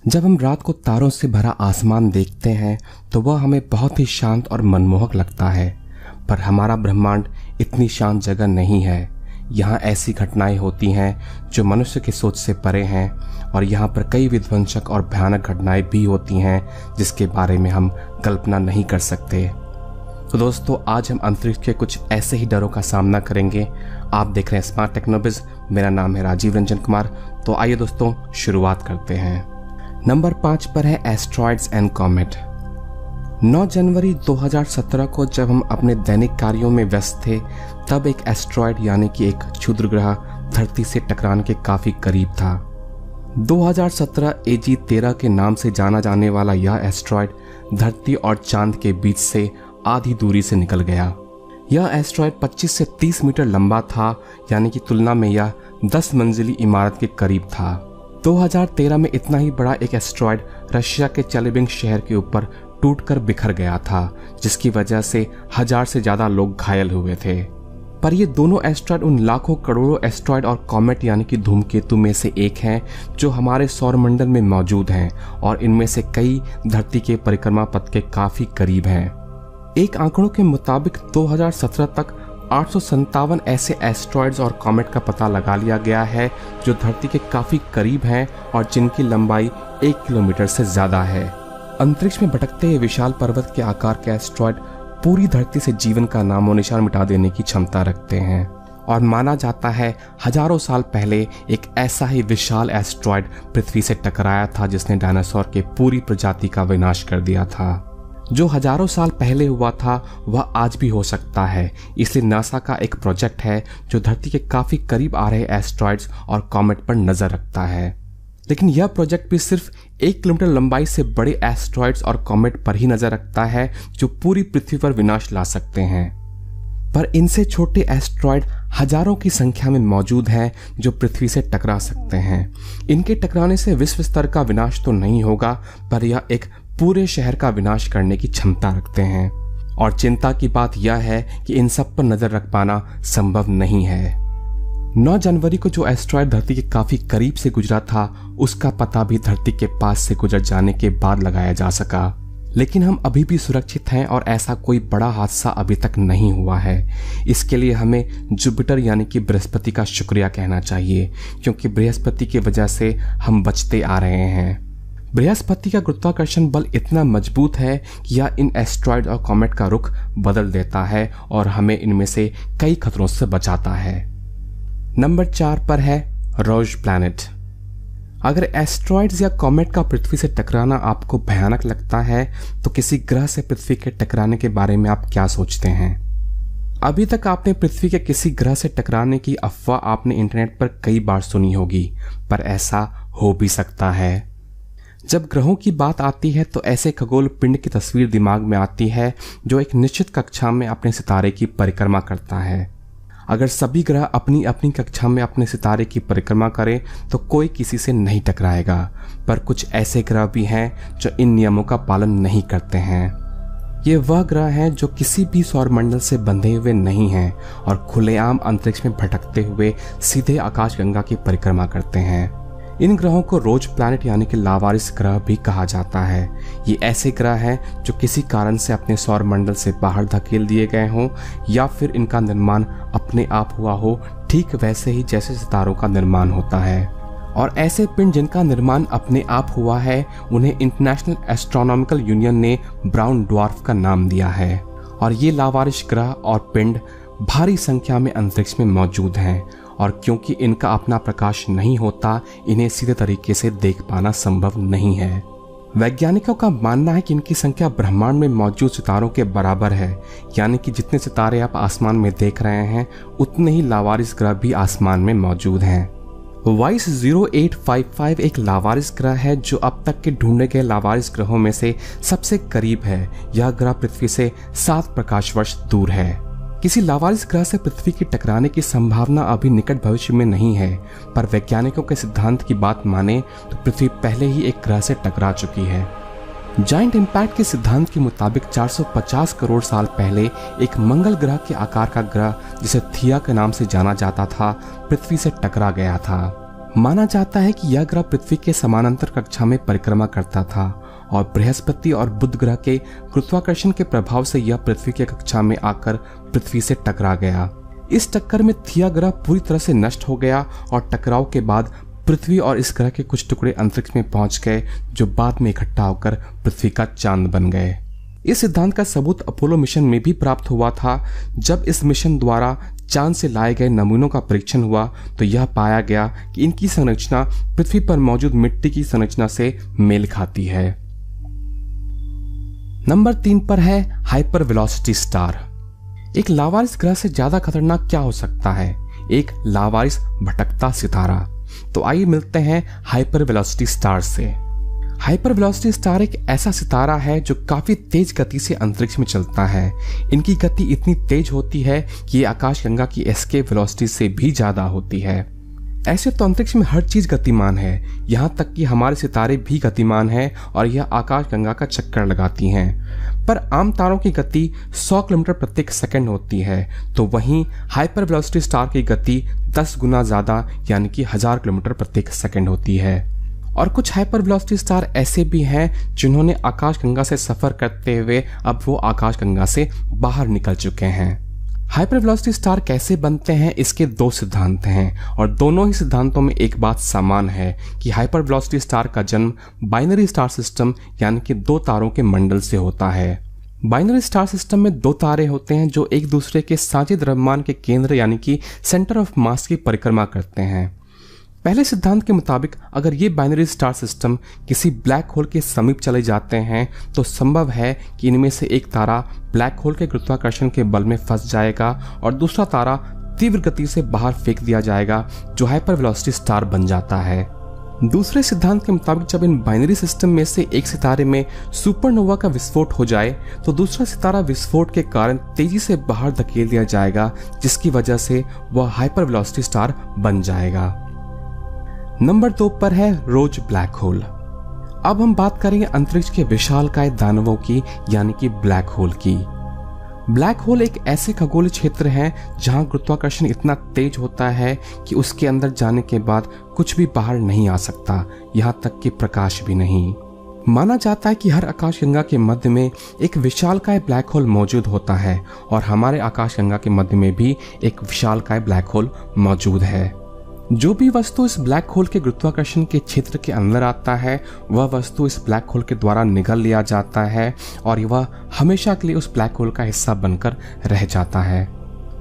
जब हम रात को तारों से भरा आसमान देखते हैं तो वह हमें बहुत ही शांत और मनमोहक लगता है, पर हमारा ब्रह्मांड इतनी शांत जगह नहीं है। यहाँ ऐसी घटनाएं होती हैं जो मनुष्य की सोच से परे हैं, और यहाँ पर कई विध्वंसक और भयानक घटनाएं भी होती हैं जिसके बारे में हम कल्पना नहीं कर सकते। तो दोस्तों, आज हम अंतरिक्ष के कुछ ऐसे ही डरों का सामना करेंगे। आप देख रहे हैं स्मार्ट टेक्नोबिज। मेरा नाम है राजीव रंजन कुमार। तो आइए दोस्तों, शुरुआत करते हैं। नंबर 5 पर है एस्ट्रॉइड्स एंड कॉमेट। 9 जनवरी 2017 को जब हम अपने दैनिक कार्यों में व्यस्त थे, तब एक एस्ट्रॉइड यानी कि एक क्षुद्र ग्रह धरती से टकराने के काफी करीब था। 2017 AG-13 के नाम से जाना जाने वाला यह एस्ट्रॉइड धरती और चांद के बीच से आधी दूरी से निकल गया। यह एस्ट्रॉइड 25 से 30 मीटर लंबा था, यानी कि तुलना में यह 10 मंजिली इमारत के करीब था। 2013 में इतना ही बड़ा एक एस्ट्रॉइड रशिया के चेलिबिंस्क शहर के ऊपर टूटकर बिखर गया था, जिसकी वजह से 1000 से ज्यादा लोग घायल हुए थे। पर ये दोनों एस्ट्रॉइड उन लाखों करोड़ों एस्ट्रॉइड और कॉमेट यानी कि धूमकेतु में से एक हैं जो हमारे सौरमंडल में मौजूद हैं, और इनमें से कई धरती के परिक्रमा पथ के काफी करीब हैं। एक आंकड़ों के मुताबिक 2017 तक 857 ऐसे एस्ट्रॉइड्स और कॉमेट का पता लगा लिया गया है जो धरती के काफी करीब हैं और जिनकी लंबाई 1 किलोमीटर से ज्यादा है। अंतरिक्ष में भटकते हुए विशाल पर्वत के आकार के एस्ट्रॉइड पूरी धरती से जीवन का नामो निशान मिटा देने की क्षमता रखते हैं, और माना जाता है हजारों साल पहले एक ऐसा ही विशाल एस्ट्रॉइड पृथ्वी से टकराया था जिसने डायनासोर के पूरी प्रजाति का विनाश कर दिया था। जो हजारों साल पहले हुआ था वह आज भी हो सकता है, इसलिए नासा का एक प्रोजेक्ट है जो धरती के काफी करीब आ रहे एस्ट्रॉइड्स और कॉमेट पर नजर रखता है। लेकिन यह प्रोजेक्ट भी सिर्फ 1 किलोमीटर लंबाई से बड़े एस्ट्रॉइड्स और कॉमेट पर ही नजर रखता है जो पूरी पृथ्वी पर विनाश ला सकते हैं। पर इनसे छोटे एस्ट्रॉइड हजारों की संख्या में मौजूद हैं जो पृथ्वी से टकरा सकते हैं। इनके टकराने से विश्व स्तर का विनाश तो नहीं होगा, पर यह एक पूरे शहर का विनाश करने की क्षमता रखते हैं। और चिंता की बात यह है कि इन सब पर नजर रख पाना संभव नहीं है। 9 जनवरी को जो एस्ट्रॉइड धरती के काफी करीब से गुजरा था, उसका पता भी धरती के पास से गुजर जाने के बाद लगाया जा सका। लेकिन हम अभी भी सुरक्षित हैं और ऐसा कोई बड़ा हादसा अभी तक नहीं हुआ है। इसके लिए हमें जुपिटर यानी कि बृहस्पति का शुक्रिया कहना चाहिए, क्योंकि बृहस्पति की वजह से हम बचते आ रहे हैं। बृहस्पति का गुरुत्वाकर्षण बल इतना मजबूत है कि यह इन एस्ट्रॉइड और कॉमेट का रुख बदल देता है और हमें इनमें से कई खतरों से बचाता है। नंबर 4 पर है रोज प्लैनेट। अगर एस्ट्रॉइड्स या कॉमेट का पृथ्वी से टकराना आपको भयानक लगता है, तो किसी ग्रह से पृथ्वी के टकराने के बारे में आप क्या सोचते हैं? अभी तक आपने पृथ्वी के किसी ग्रह से टकराने की अफवाह आपने इंटरनेट पर कई बार सुनी होगी, पर ऐसा हो भी सकता है। जब ग्रहों की बात आती है तो ऐसे खगोल पिंड की तस्वीर दिमाग में आती है जो एक निश्चित कक्षा में अपने सितारे की परिक्रमा करता है। अगर सभी ग्रह अपनी अपनी कक्षा में अपने सितारे की परिक्रमा करें तो कोई किसी से नहीं टकराएगा, पर कुछ ऐसे ग्रह भी हैं जो इन नियमों का पालन नहीं करते हैं। ये वह ग्रह हैं जो किसी भी सौरमंडल से बंधे हुए नहीं हैं और खुलेआम अंतरिक्ष में भटकते हुए सीधे आकाशगंगा की परिक्रमा करते हैं। इन ग्रहों को रोज प्लैनेट यानी कि लावारिस ग्रह भी कहा जाता है। ये ऐसे ग्रह हैं जो किसी कारण से अपने सौरमंडल से बाहर धकेल दिए गए हों, या फिर इनका निर्माण अपने आप हुआ हो, ठीक वैसे ही जैसे सितारों का निर्माण होता है। और ऐसे पिंड जिनका निर्माण अपने आप हुआ है, उन्हें इंटरनेशनल एस्ट्रोनॉमिकल यूनियन ने ब्राउन ड्वार्फ का नाम दिया है। और ये लावारिस ग्रह और पिंड भारी संख्या में अंतरिक्ष में मौजूद हैं, और क्योंकि इनका अपना प्रकाश नहीं होता, इन्हें सीधे तरीके से देख पाना संभव नहीं है। वैज्ञानिकों का मानना है कि इनकी संख्या ब्रह्मांड में मौजूद सितारों के बराबर है, यानी कि जितने सितारे आप आसमान में देख रहे हैं उतने ही लावारिस ग्रह भी आसमान में मौजूद हैं। वाइस 0855 एक लावारिस ग्रह है जो अब तक के ढूंढे गए लावारिस ग्रहों में से सबसे करीब है। यह ग्रह पृथ्वी से 7 प्रकाश वर्ष दूर है। किसी लावारिस ग्रह से पृथ्वी की टकराने की संभावना अभी निकट भविष्य में नहीं है, पर वैज्ञानिकों के सिद्धांत की बात माने तो पृथ्वी पहले ही एक ग्रह से टकरा चुकी है। जायंट इम्पैक्ट के सिद्धांत के मुताबिक 450 करोड़ साल पहले एक मंगल ग्रह के आकार का ग्रह, जिसे थिया के नाम से जाना जाता था, पृथ्वी से टकरा गया था। माना जाता है कि यह ग्रह पृथ्वी के समानांतर कक्षा में परिक्रमा करता था और बृहस्पति और बुध ग्रह के गुरुत्वाकर्षण के प्रभाव से यह पृथ्वी की कक्षा में आकर पृथ्वी से टकरा गया। इस टक्कर में थिया ग्रह पूरी तरह से नष्ट हो गया और टकराव के बाद पृथ्वी और इस ग्रह के कुछ टुकड़े अंतरिक्ष में पहुंच गए, जो बाद में इकट्ठा होकर पृथ्वी का चांद बन गए। इस सिद्धांत का सबूत अपोलो मिशन में भी प्राप्त हुआ था। जब इस मिशन द्वारा चांद से लाए गए नमूनों का परीक्षण हुआ तो यह पाया गया कि इनकी संरचना पृथ्वी पर मौजूद मिट्टी की संरचना से मेल खाती है। नंबर 3 पर है हाइपर वेलोसिटी स्टार। एक लावारिस ग्रह से ज्यादा खतरनाक क्या हो सकता है? एक लावारिस भटकता सितारा। तो आइए मिलते हैं हाइपर वेलोसिटी स्टार से। हाइपर वेलोसिटी स्टार एक ऐसा सितारा है जो काफी तेज गति से अंतरिक्ष में चलता है। इनकी गति इतनी तेज होती है कि ये आकाशगंगा की एस्केप वेलोसिटी से भी ज्यादा होती है। ऐसे तो अंतरिक्ष में हर चीज गतिमान है, यहाँ तक कि हमारे सितारे भी गतिमान हैं और यह आकाशगंगा का चक्कर लगाती हैं। पर आम तारों की गति 100 किलोमीटर प्रति सेकंड होती है, तो वहीं हाइपर वेलोसिटी स्टार की गति 10 गुना ज्यादा यानी कि 1000 किलोमीटर प्रति सेकंड होती है। और कुछ हाइपर वेलोसिटी स्टार ऐसे भी हैं जिन्होंने आकाशगंगा से सफर करते हुए अब वो आकाशगंगा से बाहर निकल चुके हैं। हाइपर वेलोसिटी स्टार कैसे बनते हैं, इसके 2 सिद्धांत हैं और दोनों ही सिद्धांतों में एक बात समान है कि हाइपर वेलोसिटी स्टार का जन्म बाइनरी स्टार सिस्टम यानी कि 2 तारों के मंडल से होता है। बाइनरी स्टार सिस्टम में 2 तारे होते हैं जो एक दूसरे के साझे द्रव्यमान के केंद्र यानी कि सेंटर ऑफ मास की परिक्रमा करते हैं। पहले सिद्धांत के मुताबिक अगर ये बाइनरी स्टार सिस्टम किसी ब्लैक होल के समीप चले जाते हैं तो संभव है कि इनमें से एक तारा ब्लैक होल के गुरुत्वाकर्षण के बल में फंस जाएगा और दूसरा तारा तीव्र गति से बाहर फेंक दिया जाएगा, जो हाइपर वेलोसिटी स्टार बन जाता है। दूसरे सिद्धांत के मुताबिक जब इन बाइनरी सिस्टम में से एक सितारे में सुपरनोवा का विस्फोट हो जाए तो दूसरा सितारा विस्फोट के कारण तेजी से बाहर धकेल दिया जाएगा, जिसकी वजह से वह हाइपर वेलोसिटी स्टार बन जाएगा। नंबर 2 पर है रोज ब्लैक होल। अब हम बात करेंगे अंतरिक्ष के विशालकाय दानवों की यानी कि ब्लैक होल की। ब्लैक होल एक ऐसे खगोलीय क्षेत्र है जहां गुरुत्वाकर्षण इतना तेज होता है कि उसके अंदर जाने के बाद कुछ भी बाहर नहीं आ सकता, यहां तक कि प्रकाश भी नहीं। माना जाता है कि हर आकाशगंगा के मध्य में एक विशालकाय ब्लैक होल मौजूद होता है और हमारे आकाशगंगा के मध्य में भी एक विशालकाय ब्लैक होल मौजूद है। जो भी वस्तु इस ब्लैक होल के गुरुत्वाकर्षण के क्षेत्र के अंदर आता है वह वस्तु इस ब्लैक होल के द्वारा निगल लिया जाता है और वह हमेशा के लिए उस ब्लैक होल का हिस्सा बनकर रह जाता है।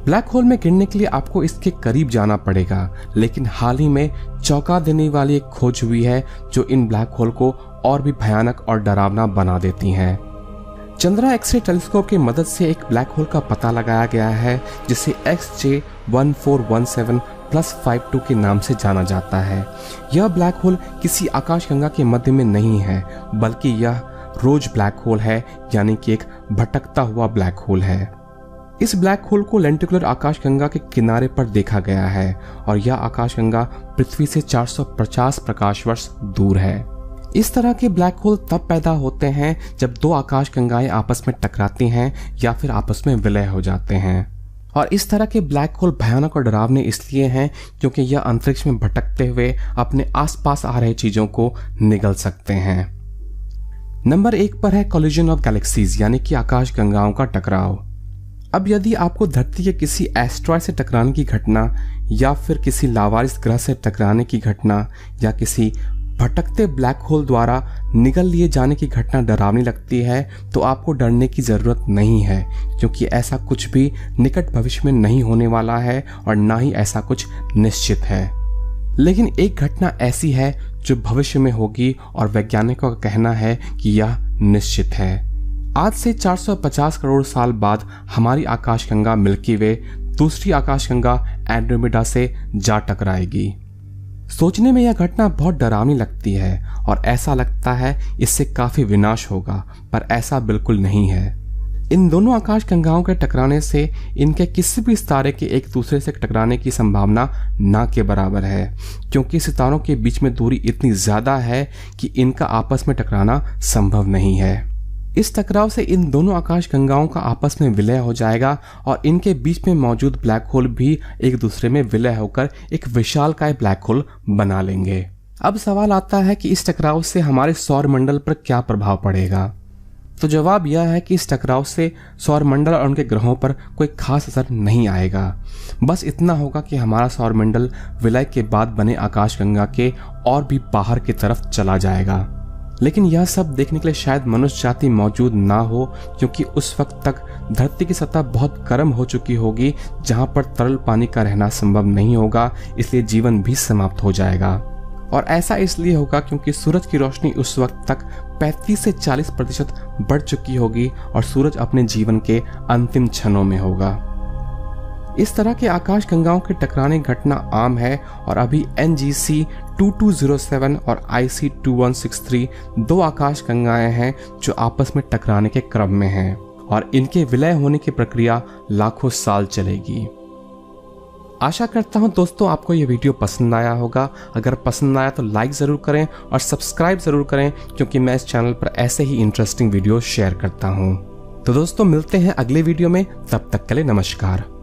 ब्लैक होल में गिरने के लिए आपको इसके करीब जाना पड़ेगा, लेकिन हाल ही में चौंका देने वाली एक खोज हुई है जो इन ब्लैक होल को और भी भयानक और डरावना बना देती है। चंद्रा एक्सरे टेलीस्कोप की मदद से एक ब्लैक होल का पता लगाया गया है जिसे XJ1417+52 के नाम से जाना जाता है। यह ब्लैक होल किसी आकाशगंगा के मध्य में नहीं है, बल्कि यह रोज ब्लैक होल है यानी कि एक भटकता हुआ ब्लैक होल है। इस ब्लैक होल को लेंटिकुलर आकाशगंगा के किनारे पर देखा गया है और यह आकाशगंगा पृथ्वी से 450 प्रकाश वर्ष दूर है। इस तरह के ब्लैक होल तब पैदा होते हैं जब 2 आकाशगंगाएं आपस में टकराती हैं या फिर आपस में विलय हो जाते हैं। और इस तरह के ब्लैक होल भयानक और डरावने इसलिए हैं क्योंकि यह अंतरिक्ष में भटकते हुए अपने आसपास आ रहे चीजों को निगल सकते हैं। नंबर 1 पर है कोलिजन ऑफ गैलेक्सीज यानी कि आकाशगंगाओं का टकराव। अब यदि आपको धरती के किसी एस्ट्रॉयड से टकराने की घटना या फिर किसी लावारिस ग्रह से टकराने की घटना या किसी भटकते ब्लैक होल द्वारा निगल लिए जाने की घटना डरावनी लगती है तो आपको डरने की जरूरत नहीं है, क्योंकि ऐसा कुछ भी निकट भविष्य में नहीं होने वाला है और ना ही ऐसा कुछ निश्चित है। लेकिन एक घटना ऐसी है जो भविष्य में होगी और वैज्ञानिकों का कहना है कि यह निश्चित है। आज से 450 करोड़ साल बाद हमारी आकाशगंगा मिल्की वे दूसरी आकाशगंगा एंड्रोमेडा से जा टकराएगी। सोचने में यह घटना बहुत डरावनी लगती है और ऐसा लगता है इससे काफी विनाश होगा, पर ऐसा बिल्कुल नहीं है। इन दोनों आकाशगंगाओं के टकराने से इनके किसी भी सितारे के एक दूसरे से टकराने की संभावना ना के बराबर है, क्योंकि सितारों के बीच में दूरी इतनी ज्यादा है कि इनका आपस में टकराना संभव नहीं है। इस टकराव से इन दोनों आकाशगंगाओं का आपस में विलय हो जाएगा और इनके बीच में मौजूद ब्लैक होल भी एक दूसरे में विलय होकर एक विशालकाय ब्लैक होल बना लेंगे। अब सवाल आता है कि इस टकराव से हमारे सौर मंडल पर क्या प्रभाव पड़ेगा। तो जवाब यह है कि इस टकराव से सौर मंडल और उनके ग्रहों पर कोई खास असर नहीं आएगा। बस इतना होगा कि हमारा सौर मंडल विलय के बाद बने आकाशगंगा के और भी बाहर की तरफ चला जाएगा। लेकिन यह सब देखने के लिए शायद मनुष्य जाति मौजूद ना हो, क्योंकि उस वक्त तक धरती की सतह बहुत गर्म हो चुकी होगी, जहां पर तरल पानी का रहना संभव नहीं होगा, इसलिए जीवन भी समाप्त हो जाएगा। और ऐसा इसलिए होगा क्योंकि सूरज की रोशनी उस वक्त तक 35 से 40% बढ़ चुकी होगी और सूरज अपने जीवन के अंतिम क्षणों में होगा। इस तरह के आकाशगंगाओं के टकराने घटना आम है और अभी NGC 2207 और IC 2163 दो आकाशगंगाएं हैं जो आपस में टकराने के क्रम में हैं और इनके विलय होने की प्रक्रिया लाखों साल चलेगी। आशा करता हूं दोस्तों आपको यह वीडियो पसंद आया होगा। अगर पसंद आया तो लाइक ज़रूर करें और सब्सक्राइब ज़रूर करें, क्योंकि मैं इस चैनल पर ऐसे ही इंटरेस्टिंग वीडियो शेयर करता हूं। तो दोस्तों मिलते हैं अगले वीडियो में, तब तक के लिए नमस्कार।